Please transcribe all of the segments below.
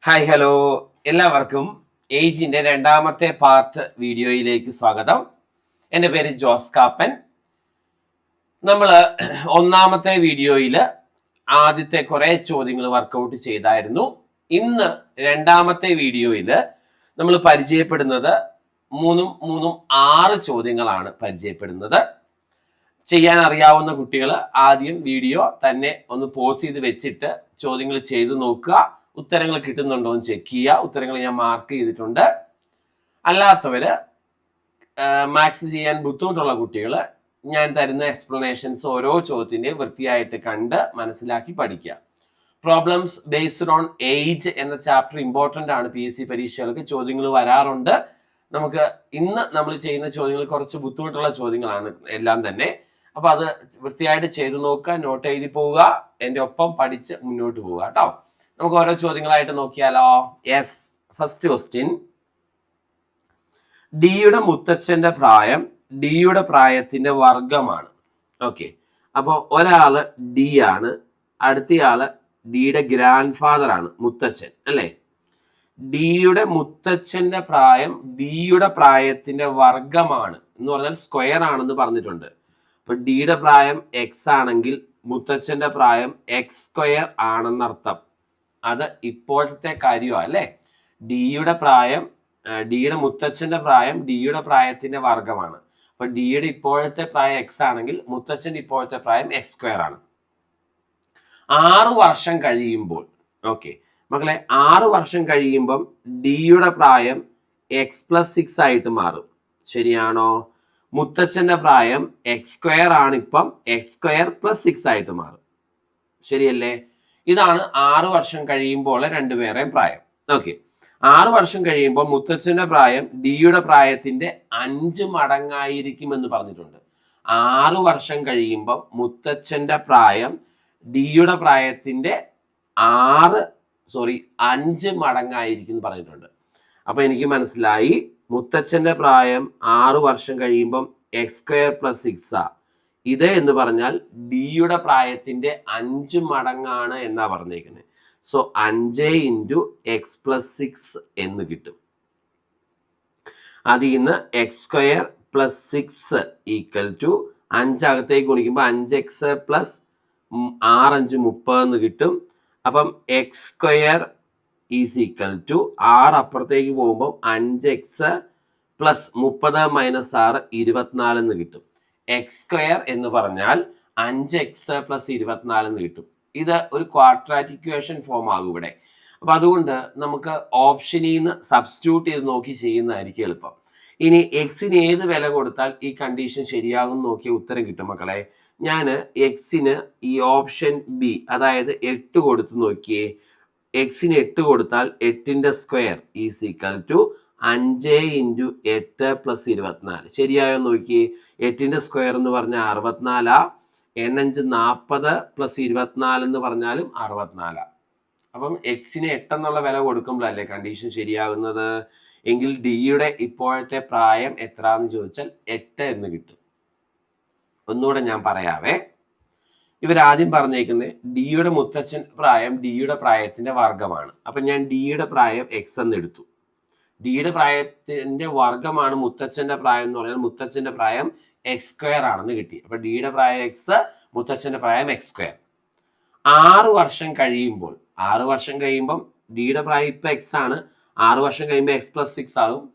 Hi hello, എല്ലാവർക്കും ഏജിന്റെ രണ്ടാമത്തെ part വീഡിയോയിലേക്ക് സ്വാഗതം. എൻ്റെ പേര് ജോസ് കാപ്പൻ. നമ്മൾ ഒന്നാമത്തെ വീഡിയോയിൽ ആദ്യത്തെ കുറേ ചോദ്യങ്ങൾ വർക്കൗട്ട് ചെയ്തായിരുന്നു. ഇന്ന് രണ്ടാമത്തെ വീഡിയോയിൽ നമ്മൾ പരിചയപ്പെടുന്നത് മൂന്നും 6 ചോദ്യങ്ങളാണ് പരിചയപ്പെടുന്നത്. ചെയ്യാൻ അറിയാവുന്ന കുട്ടികൾ ആദ്യം വീഡിയോ തന്നെ ഒന്ന് പോസ് ചെയ്ത് വെച്ചിട്ട് ചോദ്യങ്ങൾ ചെയ്ത് നോക്കുക. ഉത്തരങ്ങൾ കിട്ടുന്നുണ്ടോ എന്ന് ചെക്ക് ചെയ്യുക. ഉത്തരങ്ങൾ ഞാൻ മാർക്ക് ചെയ്തിട്ടുണ്ട്. അല്ലാത്തവര് മാത്സ് ചെയ്യാൻ ബുദ്ധിമുട്ടുള്ള കുട്ടികൾ ഞാൻ തരുന്ന എക്സ്പ്ലനേഷൻസ് ഓരോ ചോദ്യത്തിൻ്റെയും വൃത്തിയായിട്ട് കണ്ട് മനസ്സിലാക്കി പഠിക്കുക. പ്രോബ്ലംസ് ബേസ്ഡ് ഓൺ ഏജ് എന്ന ചാപ്റ്റർ ഇമ്പോർട്ടൻ്റ് ആണ്. PSC പരീക്ഷകൾക്ക് ചോദ്യങ്ങൾ വരാറുണ്ട്. നമുക്ക് ഇന്ന് നമ്മൾ ചെയ്യുന്ന ചോദ്യങ്ങൾ കുറച്ച് ബുദ്ധിമുട്ടുള്ള ചോദ്യങ്ങളാണ് എല്ലാം തന്നെ. അപ്പൊ അത് വൃത്തിയായിട്ട് ചെയ്തു നോക്കുക, നോട്ട് എഴുതി പോവുക, എൻ്റെ ഒപ്പം പഠിച്ച് മുന്നോട്ട് പോവുക കേട്ടോ. നമുക്ക് ഓരോ ചോദ്യങ്ങളായിട്ട് നോക്കിയാലോ. Yes, first question. ഡിയുടെ മുത്തച്ഛന്റെ പ്രായം ഡിയുടെ പ്രായത്തിന്റെ വർഗമാണ്. ഓക്കെ, അപ്പോൾ ഒരാള് ഡി ആണ്, അടുത്തയാള് ഡിയുടെ ഗ്രാൻഡ് ഫാദർ ആണ്, മുത്തച്ഛൻ അല്ലേ. ഡിയുടെ മുത്തച്ഛന്റെ പ്രായം ഡിയുടെ പ്രായത്തിന്റെ വർഗമാണ് എന്ന് പറഞ്ഞാൽ സ്ക്വയർ ആണെന്ന് പറഞ്ഞിട്ടുണ്ട്. അപ്പൊ ഡിയുടെ പ്രായം എക്സ് ആണെങ്കിൽ മുത്തച്ഛന്റെ പ്രായം എക്സ് സ്ക്വയർ ആണെന്നർത്ഥം. അത് ഇപ്പോഴത്തെ കാര്യമാണ് അല്ലേ. ഡിയുടെ പ്രായം, ഡിയുടെ മുത്തച്ഛന്റെ പ്രായം ഡിയുടെ പ്രായത്തിന്റെ വർഗമാണ്. അപ്പൊ ഡിയുടെ ഇപ്പോഴത്തെ പ്രായം എക്സ് ആണെങ്കിൽ മുത്തച്ഛന്റെ ഇപ്പോഴത്തെ പ്രായം എക്സ് സ്ക്വയർ ആണ്. 6 വർഷം കഴിയുമ്പോൾ, ഓക്കെ മക്കളെ, 6 വർഷം കഴിയുമ്പം ഡിയുടെ പ്രായം x+6 ആയിട്ട് മാറും. ശരിയാണോ? മുത്തച്ഛന്റെ പ്രായം എക്സ് സ്ക്വയർ ആണ്, ഇപ്പം x²+6 ആയിട്ട് മാറും. ശരിയല്ലേ? ഇതാണ് 6 വർഷം കഴിയുമ്പോൾ രണ്ടുപേരുടെയും പ്രായം. ഓക്കെ, 6 വർഷം കഴിയുമ്പോൾ മുത്തച്ഛന്റെ പ്രായം ഡിയുടെ പ്രായത്തിന്റെ 5 മടങ്ങായിരിക്കും എന്ന് പറഞ്ഞിട്ടുണ്ട്. 6 വർഷം കഴിയുമ്പോൾ മുത്തച്ഛന്റെ പ്രായം ഡിയുടെ പ്രായത്തിന്റെ 5 മടങ്ങായിരിക്കും എന്ന് പറഞ്ഞിട്ടുണ്ട്. അപ്പൊ എനിക്ക് മനസ്സിലായി, മുത്തച്ഛന്റെ പ്രായം 6 വർഷം കഴിയുമ്പം x²+6 ഇത് എന്ന് പറഞ്ഞാൽ ഡിയുടെ പ്രായത്തിന്റെ 5 മടങ്ങാണ് എന്നാ പറഞ്ഞേക്കുന്നത്. സോ 5 × x+6 എന്ന് കിട്ടും. അതിൽ നിന്ന് x²+6 = 5 അകത്തേക്ക് ഗുണിക്കുമ്പോൾ 5x + 6 5 30 എന്ന് കിട്ടും. അപ്പം x² = 6 അപ്പുറത്തേക്ക് പോകുമ്പോൾ 5x + 30 - 6 24 എന്ന് കിട്ടും. x² എന്ന് പറഞ്ഞാൽ 5x + 24 എന്ന് കിട്ടും. ഇത് ഒരു ക്വാഡ്രാറ്റിക് ഇക്വേഷൻ ഫോം ആകും ഇവിടെ. അപ്പൊ അതുകൊണ്ട് നമുക്ക് ഓപ്ഷനിൽ നിന്ന് സബ്സ്റ്റിറ്റ്യൂട്ട് ചെയ്ത് നോക്കി ചെയ്യുന്നതായിരിക്കും എളുപ്പം. ഇനി എക്സിന് ഏത് വില കൊടുത്താൽ ഈ കണ്ടീഷൻ ശരിയാകും നോക്കിയ ഉത്തരം കിട്ടും മക്കളെ. ഞാൻ എക്സിന് ഈ ഓപ്ഷൻ ബി, അതായത് 8 കൊടുത്ത് നോക്കിയേ. എക്സിന് 8 കൊടുത്താൽ 8ന്റെ സ്ക്വയർ = 5 × 8 + 24. ശരിയായോ നോക്കിയേ. 8ന്റെ സ്ക്വയർ എന്ന് പറഞ്ഞാൽ 64, 5 40 + 24 എന്ന് പറഞ്ഞാലും 64. അപ്പം എക്സിന് 8 എന്നുള്ള വില കൊടുക്കുമ്പോഴല്ലേ കണ്ടീഷൻ ശരിയാകുന്നത്. എങ്കിൽ ഡിയുടെ ഇപ്പോഴത്തെ പ്രായം എത്രയെന്ന് ചോദിച്ചാൽ 8 എന്ന് കിട്ടും. ഒന്നുകൂടെ ഞാൻ പറയാവേ. ഇവരാദ്യം പറഞ്ഞേക്കുന്നത് ഡിയുടെ മുത്തച്ഛൻ പ്രായം ഡിയുടെ പ്രായത്തിന്റെ വർഗമാണ്. അപ്പൊ ഞാൻ ഡിയുടെ പ്രായം എക്സ് എന്ന് എടുത്തു. ഡിയുടെ പ്രായത്തിന്റെ വർഗമാണ് മുത്തച്ഛന്റെ പ്രായം എന്ന് പറഞ്ഞാൽ മുത്തച്ഛന്റെ പ്രായം x² ആണെന്ന് കിട്ടി. അപ്പൊ ഡിയുടെ പ്രായം എക്സ്, മുത്തച്ഛന്റെ പ്രായം x². 6 വർഷം കഴിയുമ്പോൾ, 6 വർഷം കഴിയുമ്പം ഡിയുടെ പ്രായം ഇപ്പൊ എക്സ് ആണ്, 6 വർഷം കഴിയുമ്പോൾ x+6 ആകും.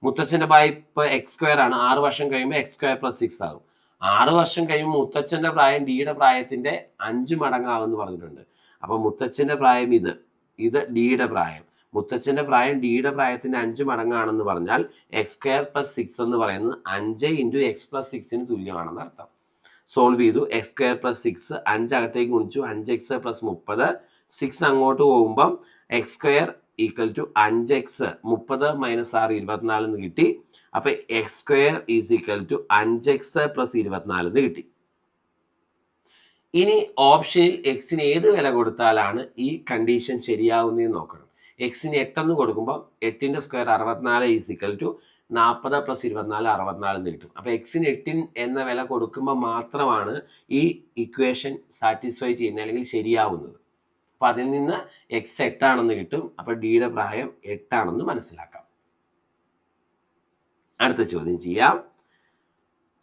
മുത്തച്ഛന്റെ പ്രായം ഇപ്പൊ x² ആണ്, 6 വർഷം കഴിയുമ്പോൾ x²+6 ആകും. 6 വർഷം കഴിയുമ്പോൾ മുത്തച്ഛന്റെ പ്രായം ഡിയുടെ പ്രായത്തിന്റെ 5 മടങ്ങാകുമെന്ന് പറഞ്ഞിട്ടുണ്ട്. അപ്പൊ മുത്തച്ഛന്റെ പ്രായം ഇത് ഡിയുടെ പ്രായം, മുത്തച്ഛന്റെ പ്രായം ഡിയുടെ പ്രായത്തിന്റെ 5 മടങ്ങാണെന്ന് പറഞ്ഞാൽ x²+6 എന്ന് പറയുന്നത് 5 × x+6 തുല്യമാണെന്ന് അർത്ഥം. സോൾവ് ചെയ്തു. x²+6 5 അകത്തേക്ക് ഗുണിച്ചു, 5x + 30, 6 അങ്ങോട്ട് പോകുമ്പം x² = 5x 30 - 6 24 എന്ന് കിട്ടി. അപ്പൊ x² = 5x + 24 എന്ന് കിട്ടി. ഇനി ഓപ്ഷനിൽ എക്സിന് ഏത് വില കൊടുത്താലാണ് ഈ കണ്ടീഷൻ ശരിയാവുന്നതെന്ന് നോക്കണം. എക്സിന് 8 എന്ന് കൊടുക്കുമ്പോൾ 8ന്റെ സ്ക്വയർ 64 = 40 + 24 64 എന്ന് കിട്ടും. അപ്പൊ എക്സിന് 8 എന്ന വില കൊടുക്കുമ്പോൾ മാത്രമാണ് ഈ ഇക്വേഷൻ സാറ്റിസ്ഫൈ ചെയ്യുന്നത് അല്ലെങ്കിൽ ശരിയാവുന്നത്. അപ്പൊ അതിൽ നിന്ന് എക്സ് 8 കിട്ടും. അപ്പൊ ഡിയുടെ പ്രായം 8 മനസ്സിലാക്കാം. അടുത്ത ചോദ്യം ചെയ്യാം.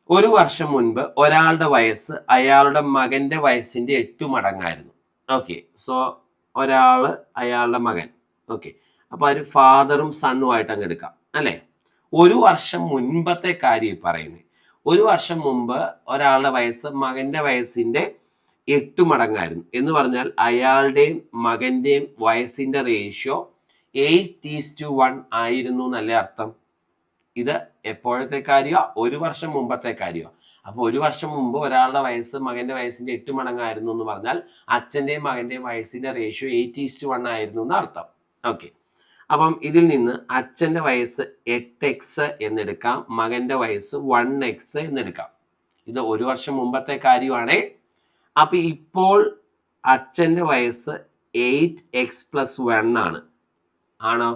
ഒരു വർഷം മുൻപ് ഒരാളുടെ വയസ്സ് അയാളുടെ മകന്റെ വയസ്സിന്റെ 8 മടങ്ങായിരുന്നു. ഓക്കെ, സോ ഒരാള് അയാളുടെ മകൻ. ഓക്കെ, അപ്പൊ ഒരു ഫാദറും സണ്ണും ആയിട്ട് അങ്ങ് എടുക്കാം അല്ലെ. ഒരു വർഷം മുൻപത്തെ കാര്യം പറയുന്നത്. ഒരു വർഷം മുമ്പ് ഒരാളുടെ വയസ്സ് മകന്റെ വയസ്സിന്റെ 8 മടങ്ങായിരുന്നു എന്ന് പറഞ്ഞാൽ അയാളുടെയും മകന്റെയും വയസ്സിന്റെ റേഷ്യോ 8:1 ആയിരുന്നു എന്നല്ലേ അർത്ഥം. ഇത് എപ്പോഴത്തെ കാര്യമോ? ഒരു വർഷം മുമ്പത്തെ കാര്യമോ? അപ്പൊ ഒരു വർഷം മുമ്പ് ഒരാളുടെ വയസ്സ് മകന്റെ വയസ്സിന്റെ 8 മടങ്ങായിരുന്നു എന്ന് പറഞ്ഞാൽ അച്ഛന്റെയും മകന്റെയും വയസ്സിന്റെ റേഷ്യോ 8:1 ആയിരുന്നു എന്ന് അർത്ഥം. ഓക്കെ, അപ്പം ഇതിൽ നിന്ന് അച്ഛന്റെ വയസ്സ് 8x എന്നെടുക്കാം, മകന്റെ വയസ്സ് 1x എന്നെടുക്കാം. ഇത് ഒരു വർഷം മുമ്പത്തെ കാര്യമാണേ. അപ്പൊ ഇപ്പോൾ അച്ഛന്റെ വയസ്സ് 8x+1 ആണ്. ആണോ?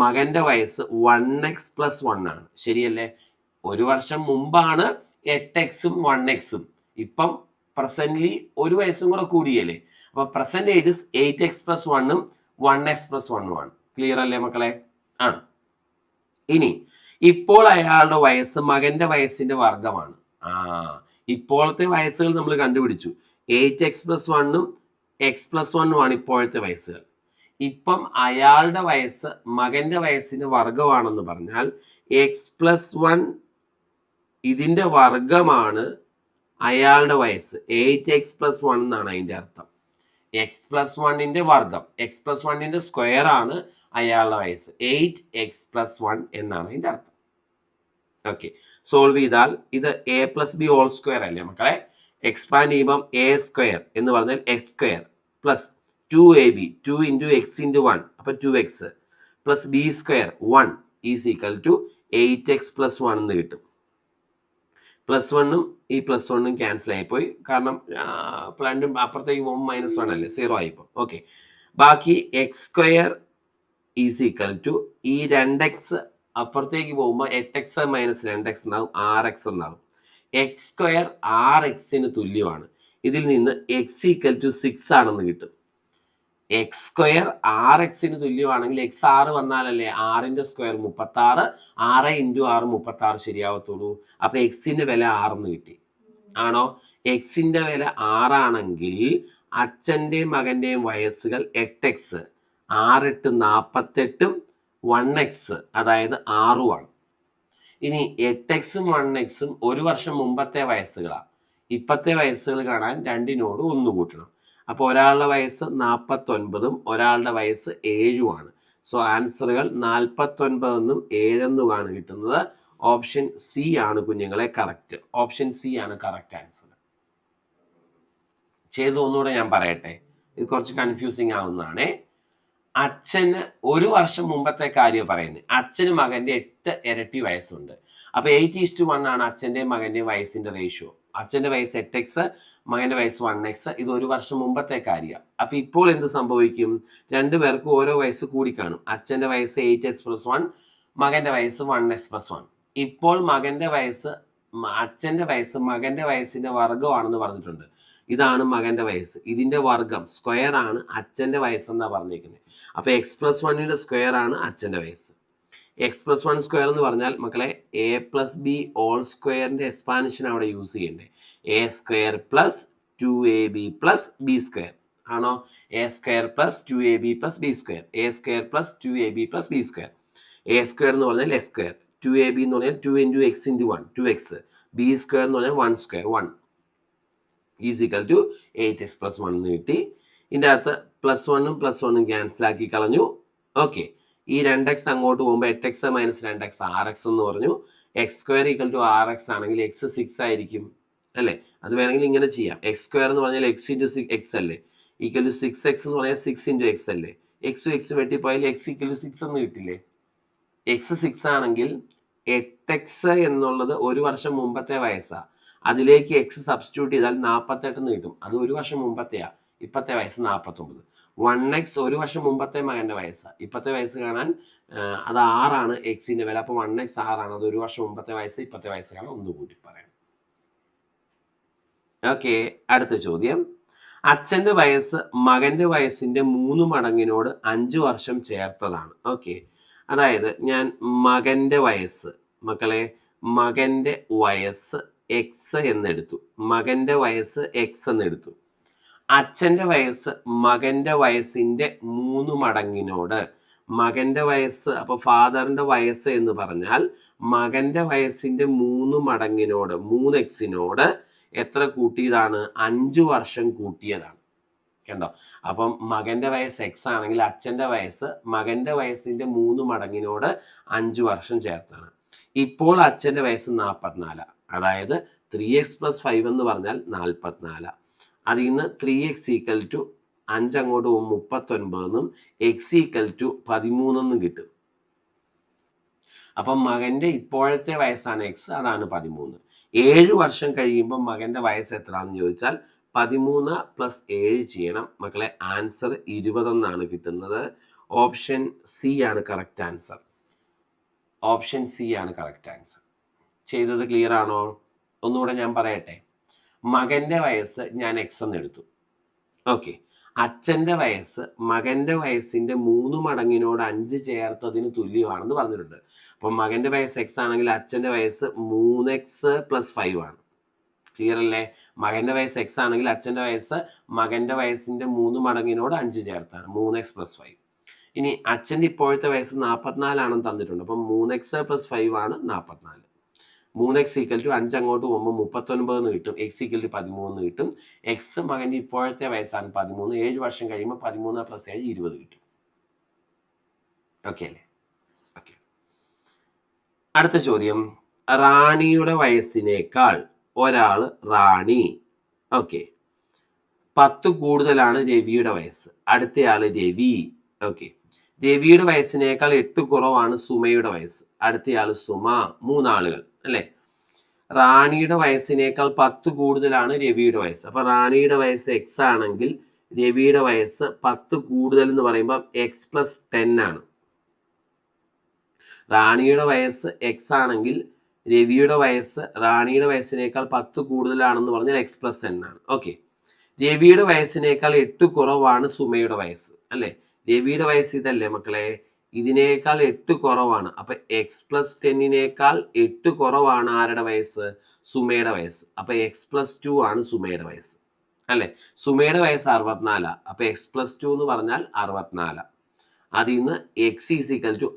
മകന്റെ വയസ്സ് 1x+1 ആണ്. ശരിയല്ലേ? ഒരു വർഷം മുമ്പാണ് 8x-ഉം 1x-ഉം. ഇപ്പം പ്രസന്റ്ലി ഒരു വയസ്സും കൂടെ കൂടിയല്ലേ. അപ്പൊ പ്രസന്റ് ഏജ് 8x+1-ഉം 1x+1-ഉം ആണ്. ക്ലിയർ അല്ലേ മക്കളെ? ആണ്. ഇനി ഇപ്പോൾ അയാളുടെ വയസ്സ് മകന്റെ വയസ്സിന്റെ വർഗമാണ്. ഇപ്പോഴത്തെ വയസ്സുകൾ നമ്മൾ കണ്ടുപിടിച്ചു. 8x+1-ഉം x+1-ഉം ആണ് ഇപ്പോഴത്തെ വയസ്സുകൾ. ഇപ്പം അയാളുടെ വയസ്സ് മകന്റെ വയസ്സിന്റെ വർഗമാണെന്ന് പറഞ്ഞാൽ x+1 ഇതിന്റെ വർഗമാണ് അയാളുടെ വയസ്സ്. 8x+1 എന്നാണ് അതിന്റെ അർത്ഥം. x+1-ന്റെ വർഗം, x+1-ന്റെ സ്ക്വയർ ആണ് അയാളുടെ വയസ്സ്. 8x+1 എന്നാണ് അതിന്റെ അർത്ഥം. ഓക്കെ, സോൾവ് ചെയ്താൽ ഇത് a+b² അല്ലേ മക്കളെ. എക്സ്പാൻഡ് ചെയ്യുമ്പം a² എന്ന് പറഞ്ഞാൽ x² പ്ലസ് 2ab 2 × x × 1 അപ്പൊ 2x plus b² 1 is equal to 8x+1 എന്ന് കിട്ടും. +1-ഉം ഈ +1-ഉം ക്യാൻസൽ ആയിപ്പോയി. കാരണം രണ്ടും അപ്പുറത്തേക്ക് പോകുമ്പോൾ -1 അല്ലേ, 0 ആയിപ്പോ. ഓക്കെ, ബാക്കി x² ഈസ് ഈക്വൽ ടു ഈ 2x അപ്പുറത്തേക്ക് പോകുമ്പോൾ 8x - 2x എന്നാവും, 6x എന്നാവും. x² 6x-ന് തുല്യമാണ്. ഇതിൽ നിന്ന് x = 6 ആണെന്ന് കിട്ടും. x² 6x-ന് തുല്യമാണെങ്കിൽ x 6 വന്നാലല്ലേ 6-ന്റെ സ്ക്വയർ 36, 6 × 6 36 ശരിയാവത്തുള്ളൂ. അപ്പൊ x-ന്റെ വില 6 എന്ന് കിട്ടി. ആണോ? x-ന്റെ വില 6 ആണെങ്കിൽ അച്ഛന്റെയും മകന്റെയും വയസ്സുകൾ 8x, 6 × 8 48-ഉം 1x അതായത് 6-ഉമാണ്. ഇനി 8x-ഉം 1x-ഉം ഒരു വർഷം മുമ്പത്തെ വയസ്സുകളാണ്. ഇപ്പത്തെ വയസ്സുകൾ കാണാൻ രണ്ടിനോട് 1 കൂട്ടണം. അപ്പോൾ ഒരാളുടെ വയസ്സ് 49-ഉം ഒരാളുടെ വയസ്സ് 7-ഉമാണ്. സോ ആൻസറുകൾ 49-എന്നും 7-എന്നുമാണ് കിട്ടുന്നത്. ഓപ്ഷൻ സി ആണ് കുഞ്ഞുങ്ങളെ കറക്റ്റ്. ഓപ്ഷൻ സി ആണ് കറക്റ്റ് ആൻസർ. ചെയ്ത് ഒന്നുകൂടെ ഞാൻ പറയട്ടെ, ഇത് കുറച്ച് കൺഫ്യൂസിങ് ആവുന്നതാണേ. അച്ഛന് ഒരു വർഷം മുമ്പത്തെ കാര്യം പറയുന്നത്. അച്ഛന് മകന്റെ 8 ഇരട്ടി വയസ്സുണ്ട്. അപ്പൊ 8:1 ആണ് അച്ഛന്റെയും മകന്റെയും വയസ്സിന്റെ റേഷ്യോ. അച്ഛന്റെ വയസ്സ് 8x, മകന്റെ വയസ്സ് 1x. ഇത് ഒരു വർഷം മുമ്പത്തെ കാര്യമാണ്. അപ്പൊ ഇപ്പോൾ എന്ത് സംഭവിക്കും? രണ്ടുപേർക്കും ഓരോ വയസ്സ് കൂടി കാണും. അച്ഛന്റെ വയസ്സ് 8x+1, മകന്റെ വയസ്സ് 1x+1. ഇപ്പോൾ മകന്റെ വയസ്സ് അച്ഛന്റെ വയസ്സ് മകന്റെ വയസ്സിന്റെ വർഗമാണെന്ന് പറഞ്ഞിട്ടുണ്ട്. ഇതാണ് മകന്റെ വയസ്സ്, ഇതിന്റെ വർഗം സ്ക്വയർ ആണ് അച്ഛന്റെ വയസ്സെന്നാ പറഞ്ഞേക്കുന്നത്. അപ്പൊ x+1-ന്റെ സ്ക്വയർ ആണ് അച്ഛന്റെ വയസ്സ്. x+1² എന്ന് പറഞ്ഞാൽ മക്കളെ a+b² എക്സ്പാൻഷൻ അവിടെ യൂസ് ചെയ്യണ്ടേ. a² + 2ab + b² ആണോ? a² + 2ab + b², a² + 2ab + b². a² എന്ന് പറഞ്ഞാൽ s², 2ab എന്ന് പറഞ്ഞാൽ 2 × x × 1 2x, b² എന്ന് പറഞ്ഞാൽ 1² 1 ഈസ് ഈക്വൽ ടു 8x+1 എന്ന് കിട്ടി. ഇതിൻ്റെ അകത്ത് +1-ഉം +1-ഉം ക്യാൻസൽ ആക്കി കളഞ്ഞു. ഓക്കെ, ഈ 2x അങ്ങോട്ട് പോകുമ്പോൾ 8x - 2x 6x എന്ന് പറഞ്ഞു. x² = 6x ആണെങ്കിൽ x 6 ആയിരിക്കും അല്ലേ. അത് വേണമെങ്കിൽ ഇങ്ങനെ ചെയ്യാം. x² എന്ന് പറഞ്ഞാൽ x × x അല്ലേ, = 6x എന്ന് പറഞ്ഞാൽ 6 × x അല്ലേ. x വെട്ടിപ്പോയാൽ x = 6 എന്ന് കിട്ടില്ലേ. x 6 ആണെങ്കിൽ 8x എന്നുള്ളത് ഒരു വർഷം മുമ്പത്തെ വയസ്സാ. അതിലേക്ക് x സബ്സ്റ്റിറ്റ്യൂട്ട് ചെയ്താൽ 48 എന്ന് കിട്ടും. അത് ഒരു വർഷം മുമ്പത്തെയാ. ഇപ്പത്തെ വയസ്സ് 49. 1x ഒരു വർഷം മുമ്പത്തെ മകന്റെ വയസ്സാണ്. ഇപ്പത്തെ വയസ്സ് കാണാൻ അത് 6 ആണ് എക്സിന്റെ വില. അപ്പൊ 1x 6 ആണ്. അത് ഒരു വർഷം മുമ്പത്തെ വയസ്സ്, ഇപ്പത്തെ വയസ്സ് കാണാൻ ഒന്ന് കൂട്ടി പറയാം. ഓക്കെ, അടുത്ത ചോദ്യം. അച്ഛൻ്റെ വയസ്സ് മകൻ്റെ വയസ്സിൻ്റെ 3 മടങ്ങിനോട് 5 വർഷം ചേർത്തതാണ്. ഓക്കെ, അതായത് ഞാൻ മകൻ്റെ വയസ്സ്, മക്കളെ മകൻ്റെ വയസ്സ് എക്സ് എന്നെടുത്തു, മകൻ്റെ വയസ്സ് എക്സ് എന്നെടുത്തു. അച്ഛൻ്റെ വയസ്സ് മകൻ്റെ വയസ്സിൻ്റെ 3 മടങ്ങിനോട്, മകൻ്റെ വയസ്സ്, അപ്പോൾ ഫാദറിൻ്റെ വയസ്സ് എന്ന് പറഞ്ഞാൽ മകൻ്റെ വയസ്സിൻ്റെ 3 മടങ്ങിനോട് 3x എത്ര കൂട്ടിയതാണ്? 5 വർഷം കൂട്ടിയതാണ്. കണ്ടോ? അപ്പം മകൻ്റെ വയസ്സ് എക്സ് ആണെങ്കിൽ അച്ഛൻ്റെ വയസ്സ് മകൻ്റെ വയസ്സിൻ്റെ 3 മടങ്ങിനോട് 5 വർഷം ചേർത്താണ്. ഇപ്പോൾ അച്ഛൻ്റെ വയസ്സ് 44, അതായത് 3x + 5 എന്ന് പറഞ്ഞാൽ 44. അതിൽ നിന്ന് 3x = 5 അങ്ങോട്ട് പോകും 39 x = 13 കിട്ടും. അപ്പം മകൻ്റെ ഇപ്പോഴത്തെ വയസ്സാണ് എക്സ്, അതാണ് 13. 7 വർഷം കഴിയുമ്പോൾ മകൻ്റെ വയസ്സ് എത്രയാണെന്ന് ചോദിച്ചാൽ 13 + 7 ചെയ്യണം. മക്കളെ ആൻസർ 20 എന്നാണ് കിട്ടുന്നത്. ഓപ്ഷൻ സി ആണ് കറക്റ്റ് ആൻസർ. ഓപ്ഷൻ സി ആണ് കറക്റ്റ് ആൻസർ. ചെയ്തത് ക്ലിയർ ആണോ? ഒന്നുകൂടെ ഞാൻ പറയട്ടെ. മകൻ്റെ വയസ്സ് ഞാൻ എക്സ് എന്ന് എടുത്തു. ഓക്കെ, അച്ഛൻ്റെ വയസ്സ് മകൻ്റെ വയസ്സിൻ്റെ 3 മടങ്ങിനോട് 5 ചേർത്തതിന് തുല്യമാണെന്ന് പറഞ്ഞിട്ടുണ്ട്. അപ്പം മകൻ്റെ വയസ്സ് എക്സ് ആണെങ്കിൽ അച്ഛൻ്റെ വയസ്സ് 3x + 5 ആണ്. ക്ലിയർ അല്ലേ? മകൻ്റെ വയസ്സ് എക്സ് ആണെങ്കിൽ അച്ഛൻ്റെ വയസ്സ് മകൻ്റെ വയസ്സിൻ്റെ 3 മടങ്ങിനോട് 5 ചേർത്താണ്, 3x + 5. ഇനി അച്ഛൻ്റെ ഇപ്പോഴത്തെ വയസ്സ് 44 ആണെന്ന് തന്നിട്ടുണ്ട്. അപ്പം 3x + 5 ആണ് 44. 3x = 5 അങ്ങോട്ട് പോകുമ്പോൾ 39 കിട്ടും, x = 13 കിട്ടും. എക്സ് മകൻ്റെ ഇപ്പോഴത്തെ വയസ്സാണ് 13. 7 വർഷം കഴിയുമ്പോൾ 13 + 7 20 കിട്ടും. ഓക്കെ അല്ലേ? ഓക്കെ, അടുത്ത ചോദ്യം. റാണിയുടെ വയസ്സിനേക്കാൾ ഒരാൾ റാണി, ഓക്കെ, 10 കൂടുതലാണ് രവിയുടെ വയസ്സ്. അടുത്തയാൾ രവി. ഓക്കെ, രവിയുടെ വയസ്സിനേക്കാൾ 8 കുറവാണ് സുമയുടെ വയസ്സ്. അടുത്തയാൾ സുമ. 3 ആളുകൾ അല്ലേ? റാണിയുടെ വയസ്സിനേക്കാൾ 10 കൂടുതലാണ് രവിയുടെ വയസ്സ്. അപ്പൊ റാണിയുടെ വയസ്സ് എക്സ് ആണെങ്കിൽ രവിയുടെ വയസ്സ് 10 കൂടുതൽ എന്ന് പറയുമ്പോൾ x + 10 ആണ്. റാണിയുടെ വയസ്സ് എക്സ് ആണെങ്കിൽ രവിയുടെ വയസ്സ് റാണിയുടെ വയസ്സിനേക്കാൾ 10 കൂടുതലാണെന്ന് പറഞ്ഞാൽ x + 10 ആണ്. ഓക്കെ, രവിയുടെ വയസ്സിനേക്കാൾ 8 കുറവാണ് സുമയുടെ വയസ്സ് അല്ലേ? രവിയുടെ വയസ്സ് ഇതല്ലേ മക്കളെ? ഇതിനേക്കാൾ 8 കുറവാണ്. അപ്പൊ x + 10 8 കുറവാണ് ആരുടെ വയസ്സ്? സുമയുടെ വയസ്സ്. അപ്പൊ x + 2 ആണ് സുമയുടെ വയസ്സ് അല്ലെ? സുമയുടെ വയസ്സ് 64. അപ്പൊ x + 2 എന്ന് പറഞ്ഞാൽ 64. അതിൽ നിന്ന് x =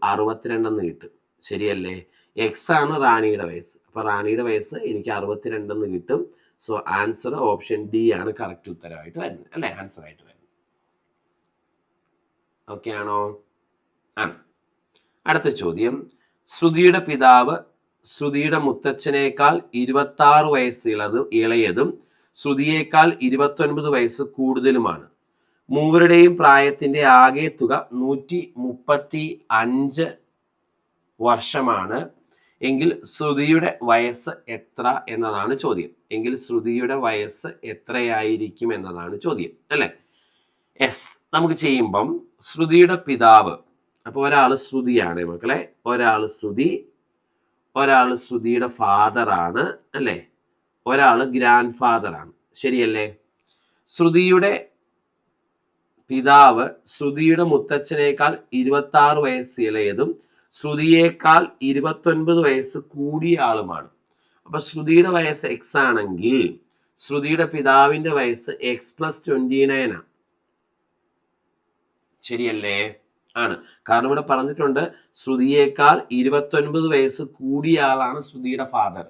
62 എന്ന് കിട്ടും. ശരിയല്ലേ? എക്സ് ആണ് റാണിയുടെ വയസ്സ്. അപ്പൊ റാണിയുടെ വയസ്സ് എനിക്ക് 62 എന്ന് കിട്ടും. സോ ആൻസർ ഓപ്ഷൻ ഡി ആണ് കറക്റ്റ് ഉത്തരവായിട്ട് വരുന്നത് അല്ലെ? ആൻസർ ആയിട്ട് വരുന്നത്. ഓക്കെ ആണോ? ആണ്. അടുത്ത ചോദ്യം. ശ്രുതിയുടെ പിതാവ് ശ്രുതിയുടെ മുത്തച്ഛനേക്കാൾ 26 വയസ്സ് ഇളയതും ശ്രുതിയേക്കാൾ 29 വയസ്സ് കൂടുതലുമാണ്. മൂവരുടെയും പ്രായത്തിന്റെ ആകെ തുക 135 വർഷമാണ് എങ്കിൽ ശ്രുതിയുടെ വയസ്സ് എത്ര എന്നതാണ് ചോദ്യം. എങ്കിൽ ശ്രുതിയുടെ വയസ്സ് എത്രയായിരിക്കും എന്നതാണ് ചോദ്യം അല്ലെ? യെസ്, നമുക്ക് ചെയ്യുമ്പം ശ്രുതിയുടെ പിതാവ്, അപ്പൊ ഒരാള് ശ്രുതിയാണ് മക്കളെ, ഒരാള് ശ്രുതിയുടെ ഫാദർ ആണ് അല്ലെ? ഒരാള് ഗ്രാൻഡ് ഫാദർ ആണ്. ശരിയല്ലേ? ശ്രുതിയുടെ പിതാവ് ശ്രുതിയുടെ മുത്തച്ഛനേക്കാൾ 26 വയസ്സ് ഇളയതും ശ്രുതിയേക്കാൾ 29 വയസ്സ് കൂടിയ ആളുമാണ്. അപ്പൊ ശ്രുതിയുടെ വയസ്സ് എക്സ് ആണെങ്കിൽ ശ്രുതിയുടെ പിതാവിന്റെ വയസ്സ് x + 29 ആണ്. ശരിയല്ലേ? ആണ്. കാരണം ഇവിടെ പറഞ്ഞിട്ടുണ്ട് ശ്രുതിയേക്കാൾ 29 വയസ്സ് കൂടിയ ആളാണ് ശ്രുതിയുടെ ഫാദർ.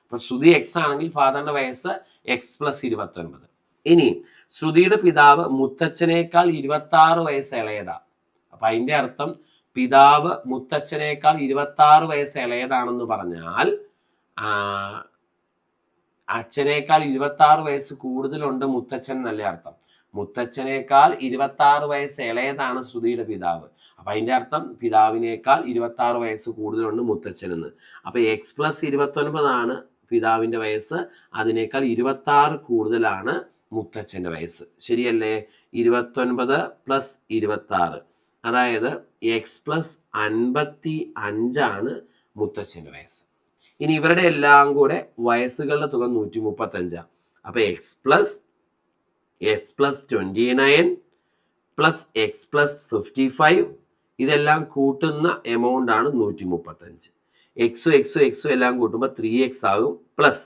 അപ്പൊ ശ്രുതി എക്സ് ആണെങ്കിൽ ഫാദറിന്റെ വയസ്സ് x + 29. ഇനി ശ്രുതിയുടെ പിതാവ് മുത്തച്ഛനേക്കാൾ 26 വയസ്സ് ഇളയതാ. അപ്പൊ അതിന്റെ അർത്ഥം പിതാവ് മുത്തച്ഛനേക്കാൾ 26 വയസ്സ് ഇളയതാണെന്ന് പറഞ്ഞാൽ അച്ഛനേക്കാൾ 26 വയസ്സ് കൂടുതലുണ്ട് മുത്തച്ഛൻ എന്നല്ലേ അർത്ഥം. മുത്തച്ഛനേക്കാൾ 26 വയസ്സ് ഇളയതാണ് ശ്രുതിയുടെ പിതാവ്. അപ്പൊ അതിന്റെ അർത്ഥം പിതാവിനേക്കാൾ 26 വയസ്സ് കൂടുതലുണ്ട് മുത്തച്ഛനെന്ന്. അപ്പൊ x + 29 ആണ് പിതാവിന്റെ വയസ്സ്, അതിനേക്കാൾ 26 കൂടുതലാണ് മുത്തച്ഛന്റെ വയസ്സ്. ശരിയല്ലേ? 29 + 26, അതായത് x + 55 ആണ് മുത്തച്ഛന്റെ വയസ്സ്. ഇനി ഇവരുടെ എല്ലാം കൂടെ വയസ്സുകളുടെ തുക 135. അപ്പൊ x + X plus 29 plus X plus 55 ഇതെല്ലാം കൂട്ടുന്ന എമൗണ്ട് ആണ് 135. എക്സും എല്ലാം കൂട്ടുമ്പോൾ 3x ആകും. പ്ലസ്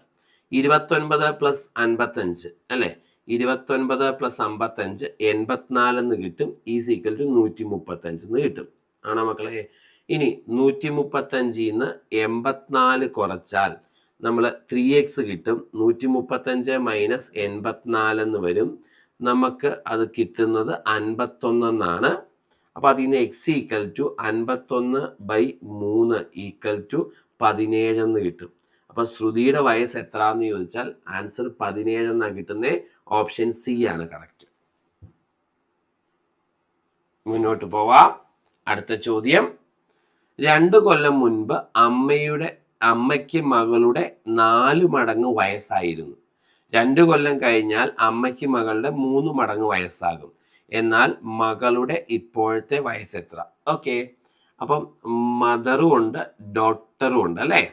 29 പ്ലസ് 55 അല്ലേ, 29 പ്ലസ് 55 84 എന്ന് കിട്ടും. ഈസ് ഈക്വൽ ടു 135 എന്ന് കിട്ടും. ആണോ മക്കളെ? ഇനി 135 84 കുറച്ചാൽ നമ്മൾ 3x കിട്ടും. 135 മൈനസ് 84 എന്ന് വരും. നമുക്ക് അത് കിട്ടുന്നത് 51 എന്നാണ്. അപ്പൊ അതിൽ നിന്ന് x equal to 51/3 equal to 17 എന്ന് കിട്ടും. അപ്പൊ ശ്രുതിയുടെ വയസ്സ് എത്രാന്ന് ചോദിച്ചാൽ ആൻസർ 17 എന്നാ കിട്ടുന്നത്. ഓപ്ഷൻ സി ആണ് കറക്റ്റ്. മുന്നോട്ട് പോവാം. അടുത്ത ചോദ്യം. 2 കൊല്ലം മുൻപ് അമ്മയ്ക്ക് മകളുടെ 4 മടങ്ങ് വയസ്സായിരുന്നു. 2 കൊല്ലം കഴിഞ്ഞാൽ അമ്മയ്ക്ക് മകളുടെ 3 മടങ്ങ് വയസ്സാകും. എന്നാൽ മകളുടെ ഇപ്പോഴത്തെ വയസ്സ് എത്ര? ഓക്കെ, അപ്പം മദറും ഉണ്ട് ഡോട്ടറും ഉണ്ട് അല്ലേ.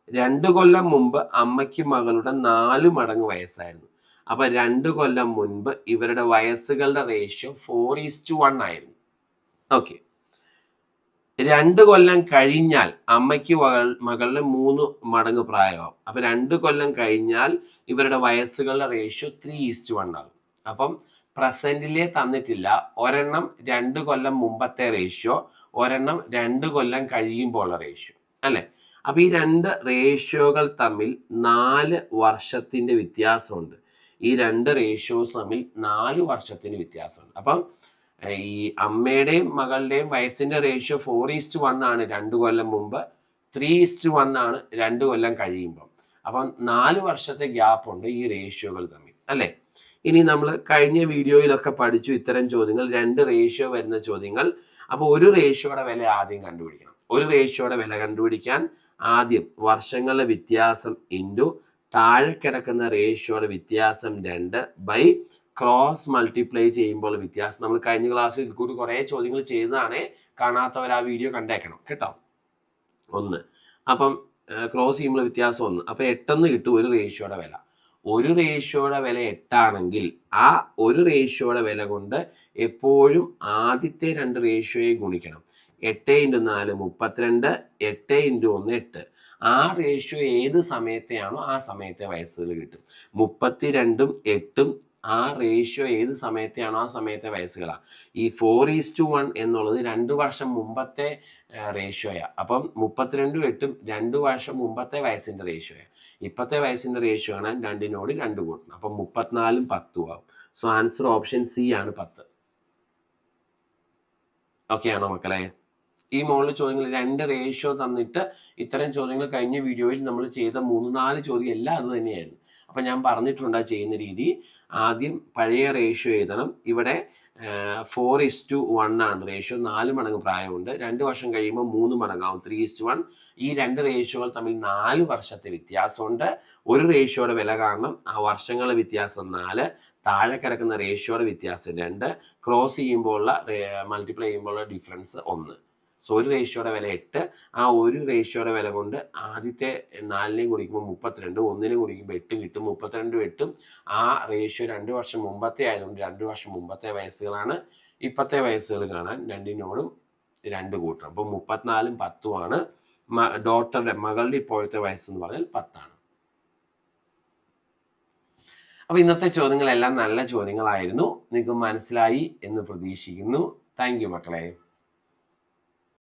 2 കൊല്ലം മുമ്പ് അമ്മയ്ക്ക് മകളുടെ 4 മടങ്ങ് വയസ്സായിരുന്നു. അപ്പൊ 2 കൊല്ലം മുൻപ് ഇവരുടെ വയസ്സുകളുടെ റേഷ്യോ 4:1 ആയിരുന്നു. ഓക്കെ, 2 കൊല്ലം കഴിഞ്ഞാൽ അമ്മയ്ക്ക് മകളുടെ 3 മടങ്ങ് പ്രായമാവും. അപ്പൊ 2 കൊല്ലം കഴിഞ്ഞാൽ ഇവരുടെ വയസ്സുകളുടെ റേഷ്യോ 3:1 ആകും. അപ്പം പ്രസന്റിലെ തന്നിട്ടില്ല. ഒരെണ്ണം 2 കൊല്ലം മുമ്പത്തെ റേഷ്യോ, ഒരെണ്ണം 2 കൊല്ലം കഴിയുമ്പോൾ ഉള്ള റേഷ്യോ അല്ലെ. അപ്പൊ ഈ 2 റേഷ്യോകൾ തമ്മിൽ 4 വർഷത്തിന്റെ വ്യത്യാസമുണ്ട്. ഈ 2 റേഷ്യോസ് തമ്മിൽ 4 വർഷത്തിന് വ്യത്യാസമുണ്ട്. അപ്പം ഈ അമ്മയുടെയും മകളുടെയും വയസ്സിന്റെ റേഷ്യോ 4:1 ആണ് 2 കൊല്ലം മുമ്പ്, 3:1 ആണ് 2 കൊല്ലം കഴിയുമ്പോൾ. അപ്പം 4 വർഷത്തെ ഗ്യാപ്പ് ഉണ്ട് ഈ റേഷ്യോകൾ തമ്മിൽ അല്ലെ. ഇനി നമ്മൾ കഴിഞ്ഞ വീഡിയോയിലൊക്കെ പഠിച്ചു ഇത്തരം ചോദ്യങ്ങൾ, 2 റേഷ്യോ വരുന്ന ചോദ്യങ്ങൾ. അപ്പോൾ ഒരു റേഷ്യോയുടെ വില ആദ്യം കണ്ടുപിടിക്കണം. ഒരു റേഷ്യോയുടെ വില കണ്ടുപിടിക്കാൻ ആദ്യം വർഷങ്ങളുടെ വ്യത്യാസം ഇൻറ്റു താഴെ കിടക്കുന്ന റേഷ്യോയുടെ വ്യത്യാസം 2 ബൈ ക്രോസ് മൾട്ടിപ്ലൈ ചെയ്യുമ്പോൾ വ്യത്യാസം. നമ്മൾ കഴിഞ്ഞ ക്ലാസ്സിൽ കൂടി കുറേ ചോദ്യങ്ങൾ ചെയ്തതാണ്. കാണാത്തവർ ആ വീഡിയോ കണ്ടേക്കണം കേട്ടോ. 1 അപ്പം ക്രോസ് ചെയ്യുമ്പോൾ വ്യത്യാസം 1. അപ്പം 8 കിട്ടും ഒരു റേഷ്യോയുടെ വില. ഒരു റേഷ്യോയുടെ വില 8 ആണെങ്കിൽ ആ ഒരു റേഷ്യോയുടെ വില കൊണ്ട് എപ്പോഴും ആദ്യത്തെ 2 റേഷ്യോയെ ഗുണിക്കണം. 8 × 4 32, 8 × 1 8. ആ റേഷ്യോ ഏത് സമയത്തെയാണോ ആ സമയത്തെ വയസ്സുകൾ കിട്ടും. 32ഉം 8ഉം ആ റേഷ്യോ ഏത് സമയത്തെയാണോ ആ സമയത്തെ വയസ്സുകളാണ്. ഈ 4:1 എന്നുള്ളത് 2 വർഷം മുമ്പത്തെ റേഷ്യോയാണ്. അപ്പം 32ഉം 8ഉം 2 വർഷം മുമ്പത്തെ വയസ്സിന്റെ റേഷ്യോയാണ്. ഇപ്പോഴത്തെ വയസ്സിന്റെ റേഷ്യോ ആണ് 2നോട് 2 കൂട്ടണം. അപ്പം 34ഉം 10ഉം ആവും. സോ ആൻസർ ഓപ്ഷൻ സി ആണ് 10. ഓക്കെ ആണോ മക്കളെ? ഈ മോഡൽ ചോദ്യങ്ങൾ 2 റേഷ്യോ തന്നിട്ട് ഇത്തരം ചോദ്യങ്ങൾ കഴിഞ്ഞ വീഡിയോയിൽ നമ്മൾ ചെയ്ത 3-4 ചോദ്യം എല്ലാം അത് തന്നെയായിരുന്നു. അപ്പം ഞാൻ പറഞ്ഞിട്ടുണ്ട് ചെയ്യുന്ന രീതി. ആദ്യം പഴയ റേഷ്യോ എഴുതണം. ഇവിടെ 4:1 ആണ് റേഷ്യോ. 4 മടങ്ങ് പ്രായമുണ്ട്. 2 വർഷം കഴിയുമ്പോൾ 3 മടങ്ങാവും, 3:1. ഈ 2 റേഷ്യോകൾ തമ്മിൽ 4 വർഷത്തെ വ്യത്യാസമുണ്ട്. ഒരു റേഷ്യോയുടെ വില കാണണം. ആ വർഷങ്ങളുടെ വ്യത്യാസം 4, താഴെ കിടക്കുന്ന റേഷ്യോയുടെ വ്യത്യാസം 2, ക്രോസ് ചെയ്യുമ്പോൾ മൾട്ടിപ്ലൈ ചെയ്യുമ്പോൾ ഡിഫറൻസ് 1. സോ ഒരു റേഷ്യോയുടെ വില 8. ആ ഒരു റേഷ്യോയുടെ വില കൊണ്ട് ആദ്യത്തെ 4നെയും കുടിക്കുമ്പോൾ 32, 1നെയും കുടിക്കുമ്പോൾ 8 കിട്ടും. 32ഉം 8ഉം ആ റേഷ്യോ 2 വർഷം മുമ്പത്തെ ആയതുകൊണ്ട് 2 വർഷം മുമ്പത്തെ വയസ്സുകളാണ്. ഇപ്പോഴത്തെ വയസ്സുകൾ കാണാൻ 2നോടും 2 കൂട്ടണം. അപ്പം 34ഉം 10ഉം ആണ്. ഡോട്ടറുടെ മകളുടെ ഇപ്പോഴത്തെ വയസ്സെന്ന് പറഞ്ഞാൽ 10 ആണ്. അപ്പൊ ഇന്നത്തെ ചോദ്യങ്ങളെല്ലാം നല്ല ചോദ്യങ്ങളായിരുന്നു. നിങ്ങൾക്ക് മനസ്സിലായി എന്ന് പ്രതീക്ഷിക്കുന്നു. താങ്ക് യു മക്കളെ.